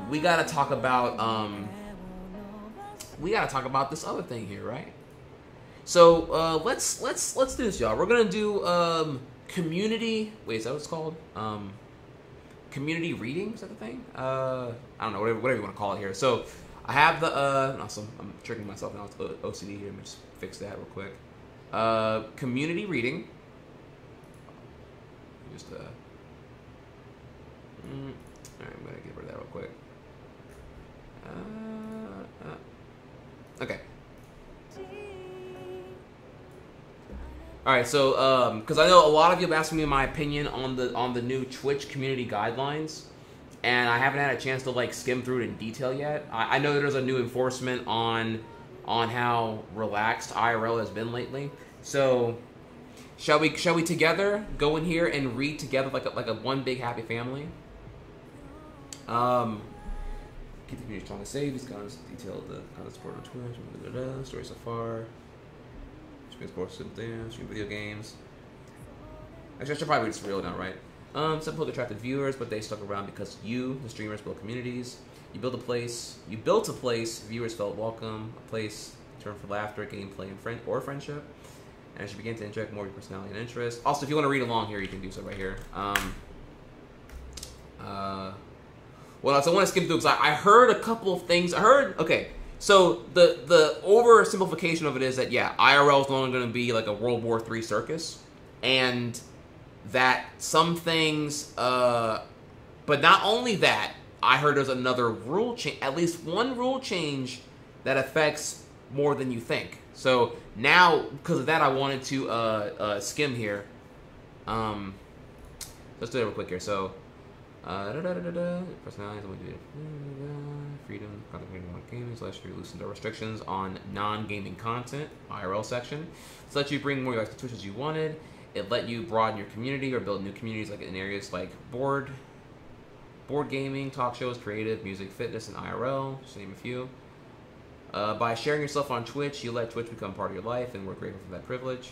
we gotta talk about this other thing here, right? So let's do this, y'all. We're gonna do community. Wait, is that what it's called? Community reading, is that the thing? I don't know, whatever you want to call it here. So I have the awesome. I'm tricking myself now with OCD here. Let me just fix that real quick. Community reading. Just all right, I'm gonna get rid of that real quick. Okay. All right, so because I know a lot of you have asked me my opinion on the new Twitch community guidelines, and I haven't had a chance to like skim through it in detail yet. I know that there's a new enforcement on how relaxed IRL has been lately. So shall we together go in here and read together like a one big happy family? Keep the community strong and safe. These guys detailed the content support on Twitch. Story so far. Stream sports, stream video games. Actually, I should probably read this for real now, right? Some people attracted viewers, but they stuck around because you, the streamers, built communities. You built a place. Viewers felt welcome. A place turned for laughter, gameplay, and friendship. And as you begin to inject more of your personality and interest. Also, if you want to read along here, you can do so right here. What else I want to skim through, because I heard a couple of things. Okay, so the oversimplification of it is that, yeah, IRL is no longer going to be like a World War III circus, and that some things, but not only that, I heard there's another rule change, at least one rule change that affects more than you think. So now, because of that, I wanted to skim here. Let's do it real quick here. So, personalities, freedom, content creating on gaming, / loosened the restrictions on non-gaming content, IRL section. It's let you bring more likes to Twitch as you wanted. It let you broaden your community or build new communities like in areas like board gaming, talk shows, creative, music, fitness, and IRL, just to name a few. By sharing yourself on Twitch, you let Twitch become part of your life, and we're grateful for that privilege.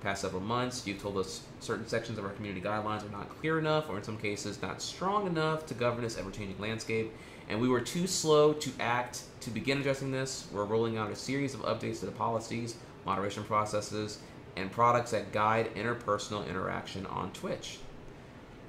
Past several months, you've told us certain sections of our community guidelines are not clear enough, or in some cases, not strong enough to govern this ever-changing landscape, and we were too slow to act to begin addressing this. We're rolling out a series of updates to the policies, moderation processes, and products that guide interpersonal interaction on Twitch.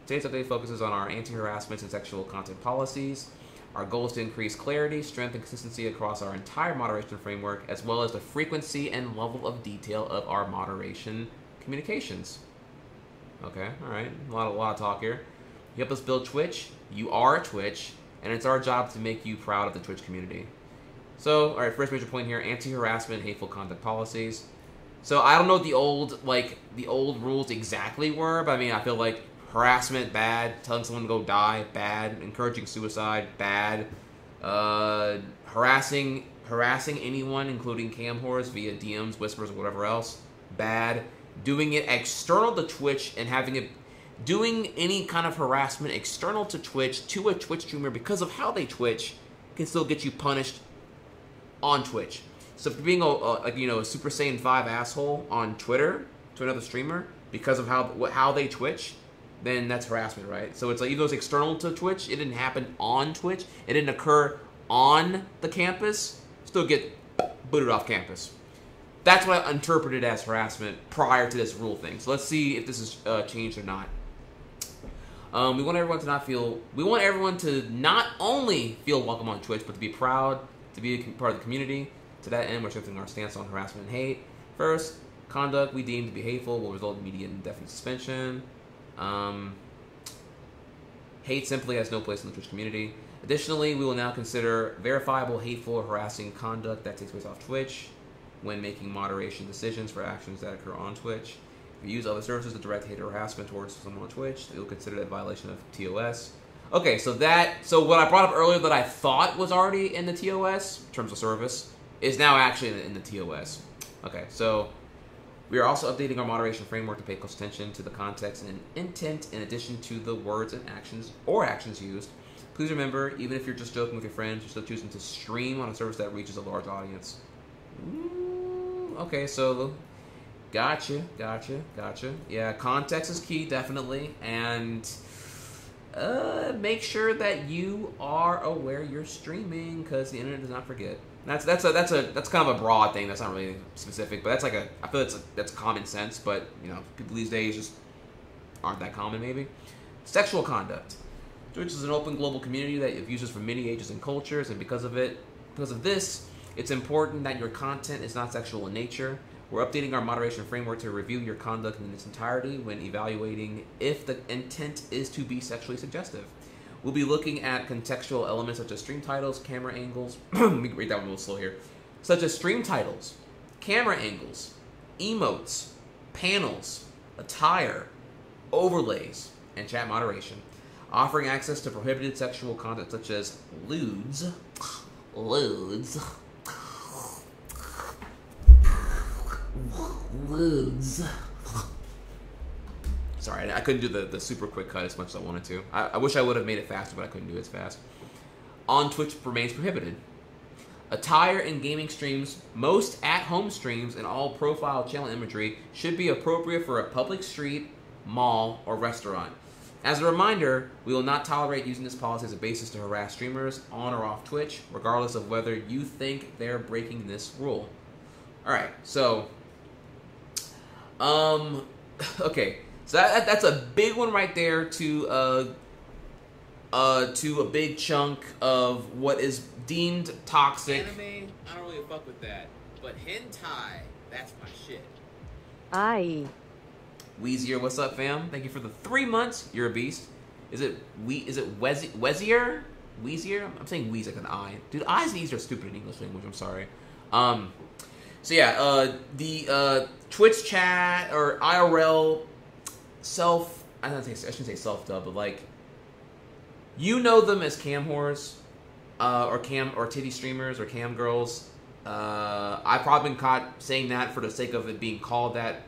Today's update focuses on our anti-harassment and sexual content policies. Our goal is to increase clarity, strength, and consistency across our entire moderation framework, as well as the frequency and level of detail of our moderation communications. Okay, all right, a lot of talk here. You help us build Twitch. You are a Twitch, and it's our job to make you proud of the Twitch community. So, all right, first major point here: anti-harassment, hateful content policies. So I don't know what the old rules exactly were, but I mean, I feel like harassment, bad. Telling someone to go die, bad. Encouraging suicide, bad. Harassing anyone, including cam whores, via DMs, whispers, or whatever else, bad. Doing it external to Twitch and doing any kind of harassment external to Twitch to a Twitch streamer because of how they Twitch can still get you punished on Twitch. So if you're being a Super Saiyan 5 asshole on Twitter to another streamer because of how they Twitch, then that's harassment, right? So it's like, even though it's external to Twitch, it didn't happen on Twitch, it didn't occur on the campus, still get booted off campus. That's what I interpreted as harassment prior to this rule thing. So let's see if this is changed or not. We want everyone to not only feel welcome on Twitch, but to be proud to be a part of the community. To that end, we're strengthening our stance on harassment and hate. First, conduct we deem to be hateful will result in immediate and indefinite suspension. Hate simply has no place in the Twitch community. Additionally, we will now consider verifiable, hateful, or harassing conduct that takes place off Twitch when making moderation decisions for actions that occur on Twitch. If you use other services to direct hate or harassment towards someone on Twitch, it will consider that a violation of TOS. Okay, so what I brought up earlier that I thought was already in the TOS, in terms of service, is now actually in the TOS. Okay, so we are also updating our moderation framework to pay close attention to the context and intent in addition to the words and actions used. Please remember, even if you're just joking with your friends, you're still choosing to stream on a service that reaches a large audience. Okay, so gotcha. Yeah, context is key, definitely. And make sure that you are aware you're streaming, because the internet does not forget. That's kind of a broad thing. That's not really specific, but I feel that's common sense. But people these days just aren't that common. Maybe sexual conduct. Twitch is an open global community that have users from many ages and cultures, and because of this, it's important that your content is not sexual in nature. We're updating our moderation framework to review your conduct in its entirety when evaluating if the intent is to be sexually suggestive. We'll be looking at contextual elements such as stream titles, camera angles. Let me read that one a little slow here. Such as stream titles, camera angles, emotes, panels, attire, overlays, and chat moderation. Offering access to prohibited sexual content such as lewds, Sorry, I couldn't do the super quick cut as much as I wanted to. I wish I would have made it faster, but I couldn't do it as fast. On Twitch remains prohibited. Attire in gaming streams, most at-home streams, and all profile channel imagery should be appropriate for a public street, mall, or restaurant. As a reminder, we will not tolerate using this policy as a basis to harass streamers on or off Twitch, regardless of whether you think they're breaking this rule. Alright, so... okay, so that's a big one right there to a big chunk of what is deemed toxic. Anime, I don't really fuck with that, but hentai, that's my shit. Aye. Weezier, what's up, fam? Thank you for the 3 months. You're a beast. Is it Wezier? Weezier? I'm saying Weez like an I. Dude, I's and E's are stupid in English language. I'm sorry. So yeah, the Twitch chat or IRL I shouldn't say self-dub, but like, you know them as cam whores, or titty streamers or cam girls. I've probably been caught saying that for the sake of it being called that.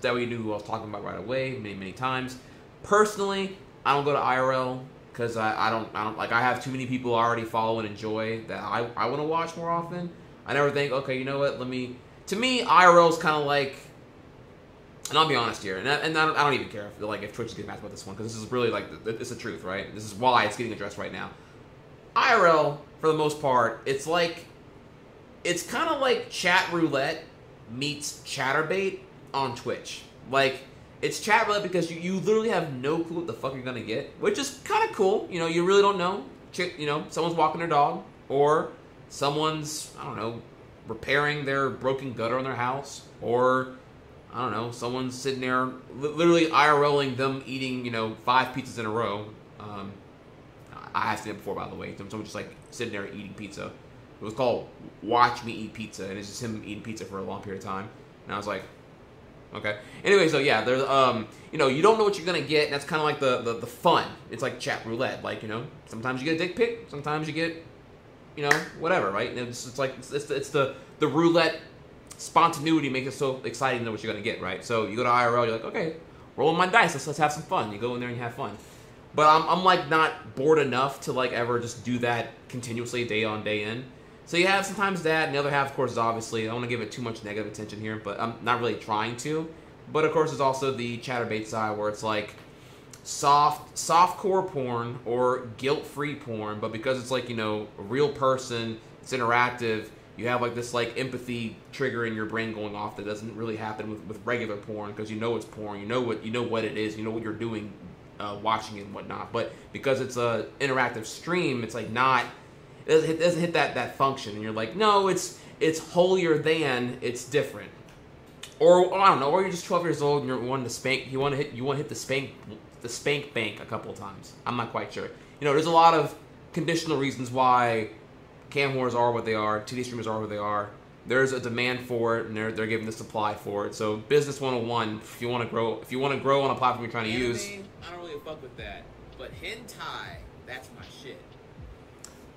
That way you knew who I was talking about right away, many times. Personally, I don't go to IRL because I don't like, I have too many people I already follow and enjoy that I want to watch more often. I never think, okay, you know what? To me, IRL is kind of like, and I'll be honest here, and I don't even care if Twitch is getting mad about this one, because this is really like, it's the truth, right? This is why it's getting addressed right now. IRL, for the most part, it's kind of like chat roulette meets chatterbait on Twitch. Like, it's chat roulette because you literally have no clue what the fuck you're gonna get, which is kind of cool. You really don't know. Someone's walking their dog, or someone's, I don't know, repairing their broken gutter on their house, or, I don't know, someone's sitting there literally IRLing them eating, 5 pizzas in a row. I have seen it before, by the way. Someone just like sitting there eating pizza. It was called Watch Me Eat Pizza, and it's just him eating pizza for a long period of time. And I was like, okay. Anyway, so yeah, there's you don't know what you're gonna get, and that's kind of like the fun. It's like chat roulette. Like, sometimes you get a dick pic, sometimes you get, whatever, right? And it's the roulette spontaneity makes it so exciting to know what you're gonna get, right? So you go to IRL, you're like, okay, rolling my dice, let's have some fun. You go in there and you have fun. But I'm like not bored enough to like ever just do that continuously day on, day in. So you have sometimes that, and the other half, of course, is obviously, I don't want to give it too much negative attention here, but I'm not really trying to. But of course, there's also the chatterbait side where it's like softcore porn or guilt-free porn, but because it's like, a real person, it's interactive, you have like this like empathy trigger in your brain going off that doesn't really happen with regular porn, because it's porn, you know what it is, you know what you're doing, watching it and whatnot. But because it's a interactive stream, it's like not, it doesn't hit that function, and you're like, no, it's holier than, it's different. Or I don't know, or you're just 12 years old and you want to hit the spank bank a couple of times. I'm not quite sure. There's a lot of conditional reasons why cam whores are what they are, TV streamers are what they are. There's a demand for it, and they're giving the supply for it. So business 101, if you want to grow on a platform you're trying to use. I don't really fuck with that, but hentai, that's my shit.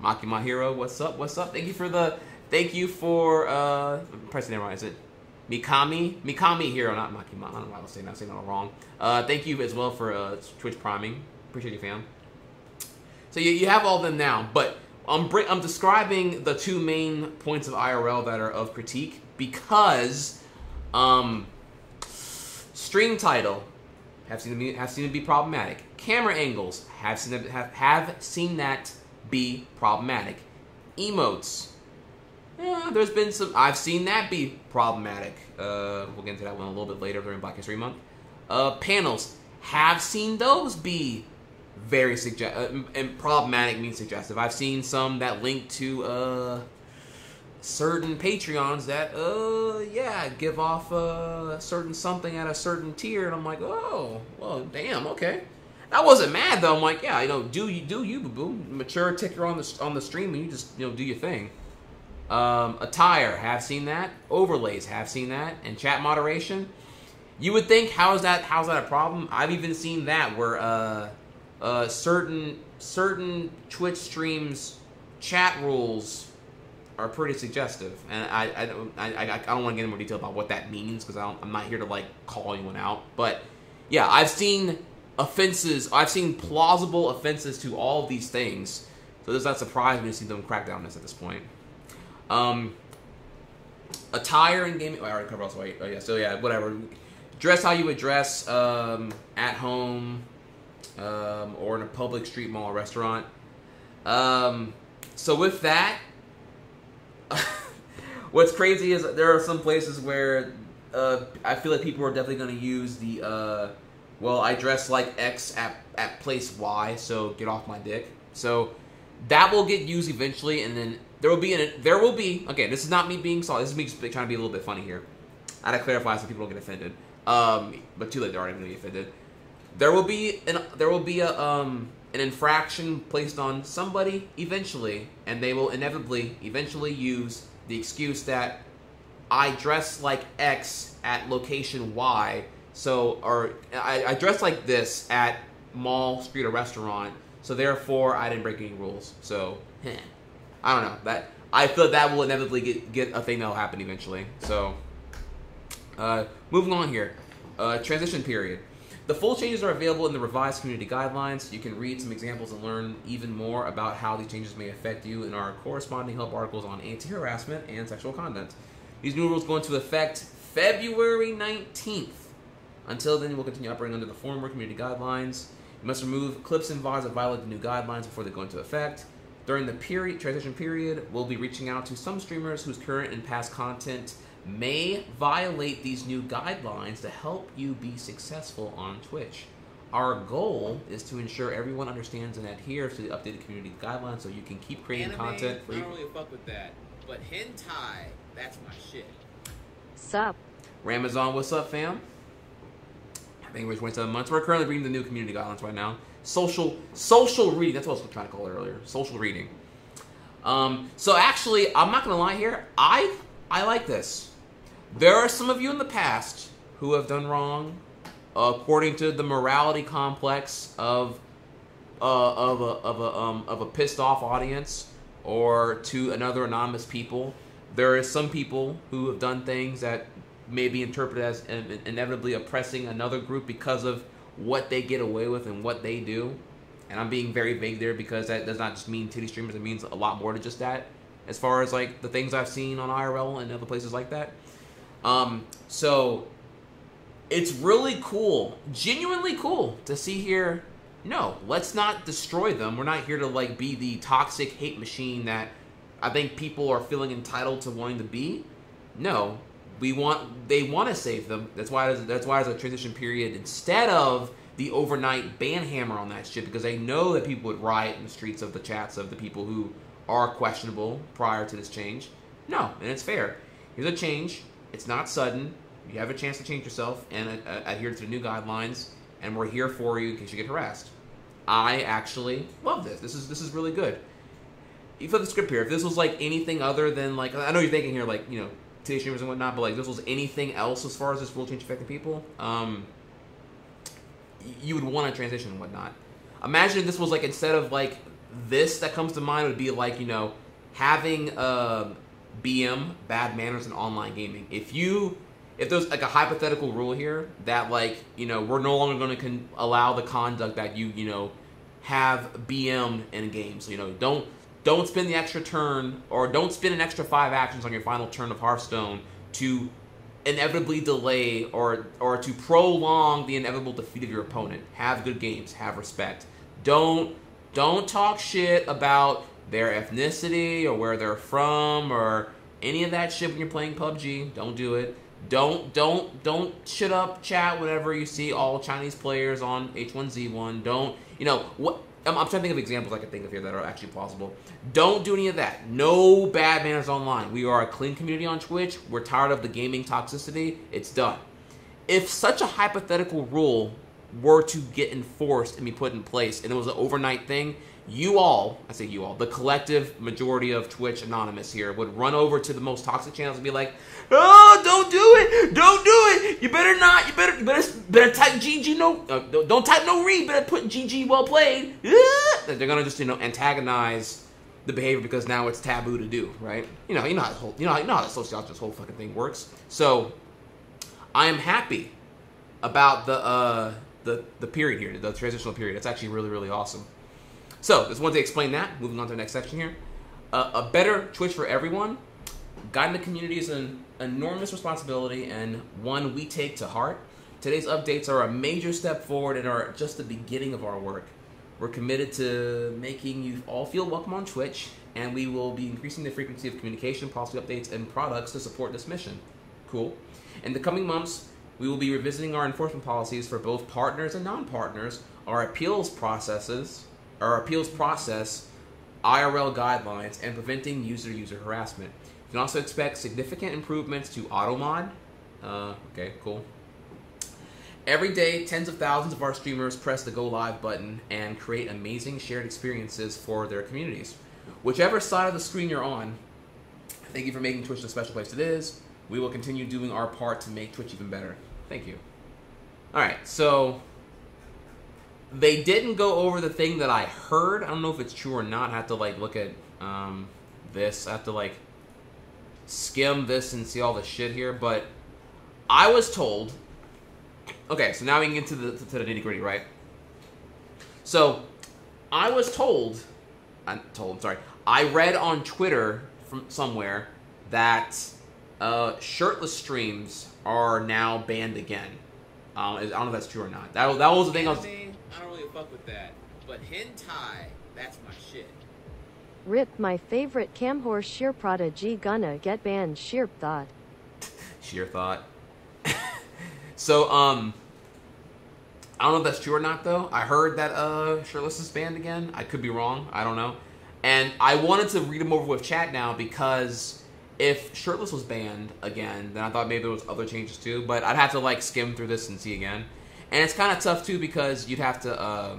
Maki my hero, what's up? Thank you for I'm pressing it right, is it Mikami hero, not Makima. I don't know why I was saying that all wrong. Thank you as well for Twitch priming. Appreciate you, fam. So you have all of them now, but I'm describing the 2 main points of IRL that are of critique because stream title have seen to be problematic. Camera angles, have seen that be problematic. Emotes, there's been some, I've seen that be problematic. We'll get into that one a little bit later during Black History Month. Panels, have seen those be very and problematic means suggestive. I've seen some that link to certain Patreons that give off certain something at a certain tier, and I'm like, oh, well, damn, okay. I wasn't mad though. I'm like, yeah, do you, boo boo, mature ticker on the stream, and you just do your thing. Attire, have seen that. Overlays, have seen that. And chat moderation, you would think, how's that a problem? I've even seen that where certain Twitch streams chat rules are pretty suggestive, and I don't want to get into more detail about what that means, because I'm not here to like call anyone out. But yeah, I've seen offenses. I've seen plausible offenses to all of these things, so does not surprise me to see them crack down on this at this point. Attire and gaming. I already covered also. Oh yeah, so yeah, whatever. Dress how you would dress at home or in a public street, mall, or restaurant. So with that, what's crazy is there are some places where I feel like people are definitely going to use the well, I dress like X at place Y, so get off my dick. So that will get used eventually, and then there will be okay, this is not me being sorry, this is me just trying to be a little bit funny here. I had to clarify so people don't get offended. But too late, they're already going to get offended. There will be an infraction placed on somebody eventually, and they will inevitably eventually use the excuse that I dress like X at location Y, or I dress like this at mall, street, or restaurant, so therefore I didn't break any rules. So, I don't know. That I feel that will inevitably get a thing that will happen eventually. So, moving on here. Transition period. The full changes are available in the revised community guidelines. You can read some examples and learn even more about how these changes may affect you in our corresponding help articles on anti-harassment and sexual content. These new rules go into effect February 19th. Until then, we'll continue operating under the former community guidelines. You must remove clips and VODs that violate the new guidelines before they go into effect. During the transition period, we'll be reaching out to some streamers whose current and past content may violate these new guidelines to help you be successful on Twitch. Our goal is to ensure everyone understands and adheres to the updated community guidelines so you can keep creating content for you. I don't really fuck with that, but hentai, that's my shit. Sup? Ramazan, what's up, fam? I think we're 27 months. We're currently reading the new community guidelines right now. Social reading. That's what I was trying to call it earlier. Social reading. So actually, I'm not gonna lie here. I like this. There are some of you in the past who have done wrong, according to the morality complex of a pissed off audience, or to another anonymous people. There are some people who have done things that may be interpreted as inevitably oppressing another group because of what they get away with and what they do. And I'm being very vague there because that does not just mean titty streamers. It means a lot more to just that, as far as like the things I've seen on IRL and other places like that. So it's really cool, genuinely cool to see here. No, let's not destroy them. We're not here to like be the toxic hate machine that I think people are feeling entitled to wanting to be. No, they want to save them. That's why there's a transition period instead of the overnight ban hammer on that shit, because they know that people would riot in the streets of the chats of the people who are questionable prior to this change. No, and it's fair. Here's a change. It's not sudden. You have a chance to change yourself and adhere to the new guidelines, and we're here for you in case you get harassed. I actually love this. This is really good. You flip the script here. If this was like anything other than like, I know you're thinking here like, you know, today's streamers and whatnot, but like if this was anything else as far as this rule change affecting people, you would want to transition and whatnot. Imagine if this was like, instead of like this that comes to mind, would be like, you know, having BM, bad manners in online gaming. If there's like a hypothetical rule here that like, you know, we're no longer going to allow the conduct that you know, have BM in a game. So, you know, don't spend the extra turn, or don't spend an extra 5 actions on your final turn of Hearthstone to inevitably delay or to prolong the inevitable defeat of your opponent. Have good games. Have respect. Don't talk shit about their ethnicity or where they're from or any of that shit when you're playing PUBG. Don't do it. Don't shut up chat whenever you see all Chinese players on H1Z1. Don't, what I'm trying to think of examples I can think of here that are actually plausible. Don't do any of that. No bad manners online. We are a clean community on Twitch. We're tired of the gaming toxicity. It's done. If such a hypothetical rule were to get enforced and be put in place and it was an overnight thing, the collective majority of Twitch Anonymous here would run over to the most toxic channels and be like, oh, don't do it, you better not, you better type GG, don't type no read, better put GG well played. They're gonna just, antagonize the behavior because now it's taboo to do, right? You know how the sociology, this whole fucking thing works. So, I am happy about the period here, the transitional period. It's actually really, really awesome. So, just wanted to explain that. Moving on to the next section here. A better Twitch for everyone. Guiding the community is an enormous responsibility and one we take to heart. Today's updates are a major step forward and are just the beginning of our work. We're committed to making you all feel welcome on Twitch, and we will be increasing the frequency of communication, policy updates, and products to support this mission. Cool. In the coming months, we will be revisiting our enforcement policies for both partners and non-partners, our appeals process, IRL guidelines, and preventing user harassment. You can also expect significant improvements to AutoMod. Okay, cool. Every day, tens of thousands of our streamers press the Go Live button and create amazing shared experiences for their communities. Whichever side of the screen you're on, thank you for making Twitch the special place it is. We will continue doing our part to make Twitch even better. Thank you. Alright, so they didn't go over the thing that I heard. I don't know if it's true or not. I have to look at this. I have to skim this and see all the shit here. But I was told. Okay, so now we can get to the nitty gritty, right? So I was told. I read on Twitter from somewhere that shirtless streams are now banned again. I don't know if that's true or not. That was the thing I don't really fuck with that. But hentai, that's my shit. Rip, my favorite camhorse sheer prodigy gonna get banned. Sheer thought. Sheer thought. So, I don't know if that's true or not, though. I heard that shirtless is banned again. I could be wrong. I don't know. And I wanted to read them over with chat now because if shirtless was banned again, then I thought maybe there was other changes too. But I'd have to skim through this and see again. And it's kind of tough too because you'd have to.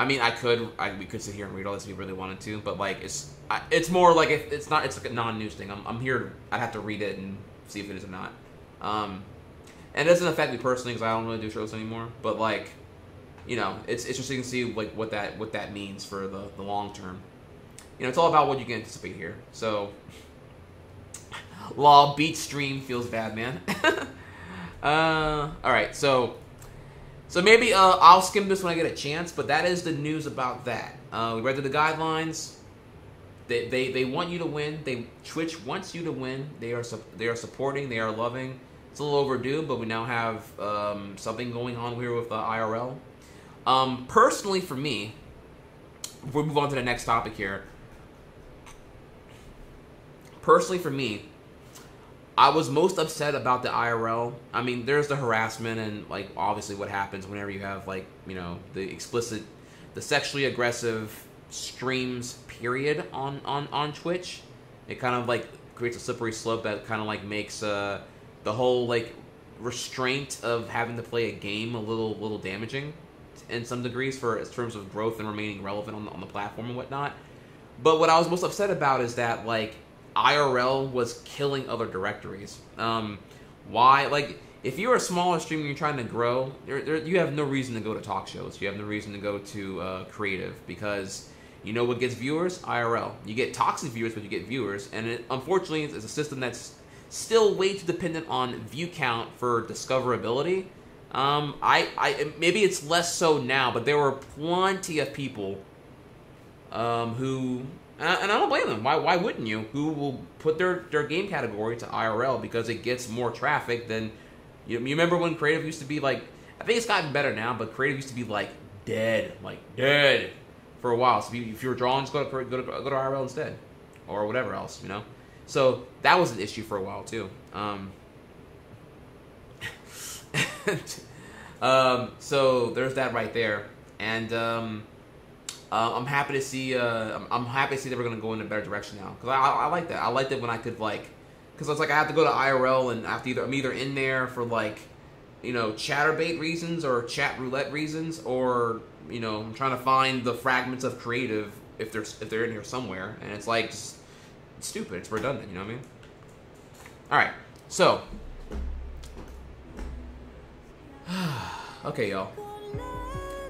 We could sit here and read all this if we really wanted to, but it's more like it's like a non-news thing. I'm here. I'd have to read it and see if it is or not. And it doesn't affect me personally because I don't really do shows anymore. But it's interesting to see what that means for the long term. It's all about what you can anticipate here. So, law beat stream feels bad, man. All right, so maybe I'll skim this when I get a chance. But that is the news about that. We read through the guidelines. They want you to win. Twitch wants you to win. They are supporting. They are loving. It's a little overdue, but we now have something going on here with IRL. Personally, for me, before we move on to the next topic here. Personally, for me, I was most upset about the IRL. I mean, there's the harassment and obviously what happens whenever you have the sexually aggressive streams. Period on Twitch. It kind of creates a slippery slope that kind of makes the whole restraint of having to play a game a little damaging in some degrees in terms of growth and remaining relevant on the platform and whatnot. But what I was most upset about is that IRL was killing other directories. Why? If you're a smaller streamer and you're trying to grow, you have no reason to go to talk shows. You have no reason to go to creative because you know what gets viewers? IRL. You get toxic viewers, but you get viewers. And unfortunately, it's a system that's still way too dependent on view count for discoverability. Maybe it's less so now, but there were plenty of people who And I don't blame them. Why wouldn't you? Who will put their game category to IRL because it gets more traffic than... You remember when creative used to be like... I think it's gotten better now, but creative used to be like dead for a while. So if you were drawing, just go to IRL instead. Or whatever else, you know? So that was an issue for a while too. So there's that right there. And I'm happy to see that we're gonna go in a better direction now, because I like that. I liked it when I could, like, because it's like I have to go to IRL and I'm either in there for, like, you know, chatterbait reasons or chat roulette reasons, or, you know, I'm trying to find the fragments of creative if they're in here somewhere, and it's like just, it's stupid. It's redundant. You know what I mean? All right, so okay, y'all.